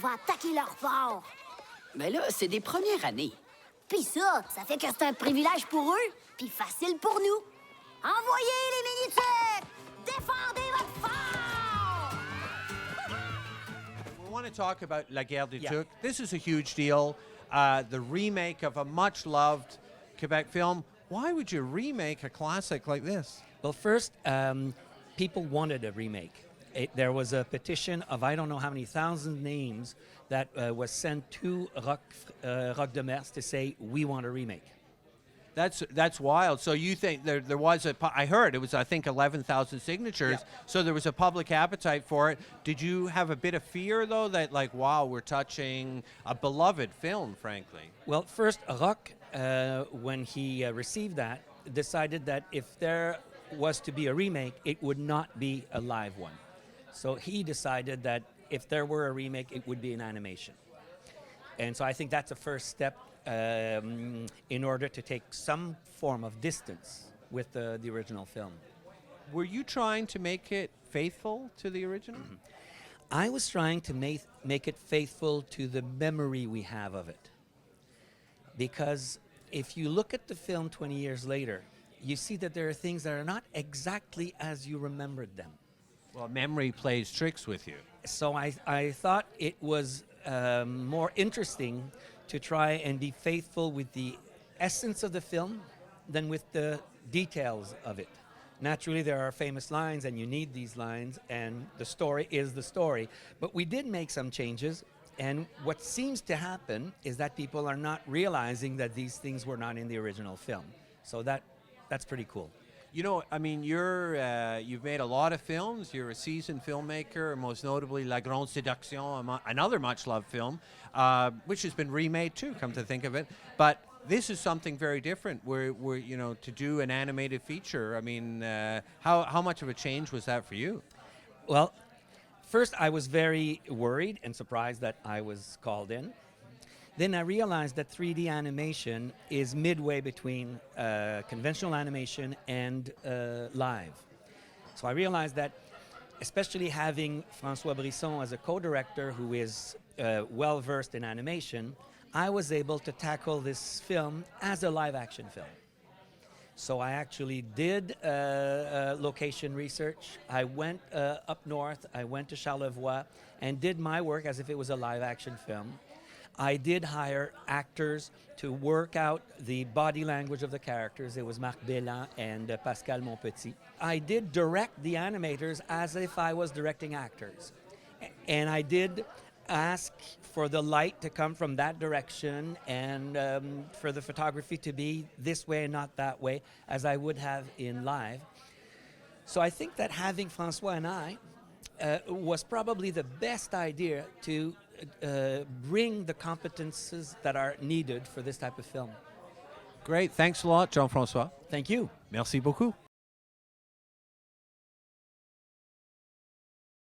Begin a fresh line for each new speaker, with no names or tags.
va attaquer leur fort.
Mais là, c'est des premières années.
Puis ça fait que c'est un privilège pour eux, puis facile pour nous. Envoyez les mini-tuques! Défendez votre fort!
We want to talk about La Guerre des Tuques. This is a huge deal. The remake of a much-loved Quebec film. Why would you remake a classic like this?
Well, first, people wanted a remake. There was a petition of I don't know how many thousand names that was sent to Rock de Mers to say, we want a remake.
That's wild. So you think there was I heard it was, I think, 11,000 signatures.
Yeah.
So there was a public appetite for it. Did you have a bit of fear, though, that like, wow, we're touching a beloved film, frankly?
Well, first, Rock, when he received that, decided that if there was to be a remake, it would not be a live one. So he decided that if there were a remake, it would be an animation. And so I think that's a first step in order to take some form of distance with the original film.
Were you trying to make it faithful to the original?
I was trying to make it faithful to the memory we have of it. Because if you look at the film 20 years later, you see that there are things that are not exactly as you remembered them.
Well, memory plays tricks with you.
So I thought it was more interesting to try and be faithful with the essence of the film than with the details of it. Naturally, there are famous lines, and you need these lines, and the story is the story. But we did make some changes, and what seems to happen is that people are not realizing that these things were not in the original film. So that's pretty cool.
You know, I mean, you've made a lot of films. You're a seasoned filmmaker, most notably La Grande Séduction, another much-loved film, which has been remade too, come to think of it. But this is something very different, where you know, to do an animated feature. I mean, how much of a change was that for you?
Well, first I was very worried and surprised that I was called in. Then I realized that 3D animation is midway between conventional animation and live. So I realized that, especially having François Brisson as a co-director who is well-versed in animation, I was able to tackle this film as a live-action film. So I actually did location research. I went up north, I went to Charlevoix, and did my work as if it was a live-action film. I did hire actors to work out the body language of the characters. It was Marc Bélan and Pascal Monpetit. I did direct the animators as if I was directing actors. And I did ask for the light to come from that direction and for the photography to be this way and not that way, as I would have in live. So I think that having François and I was probably the best idea to bring the competences that are needed for this type of film.
Great. Thanks a lot, Jean-Francois.
Thank you.
Merci beaucoup.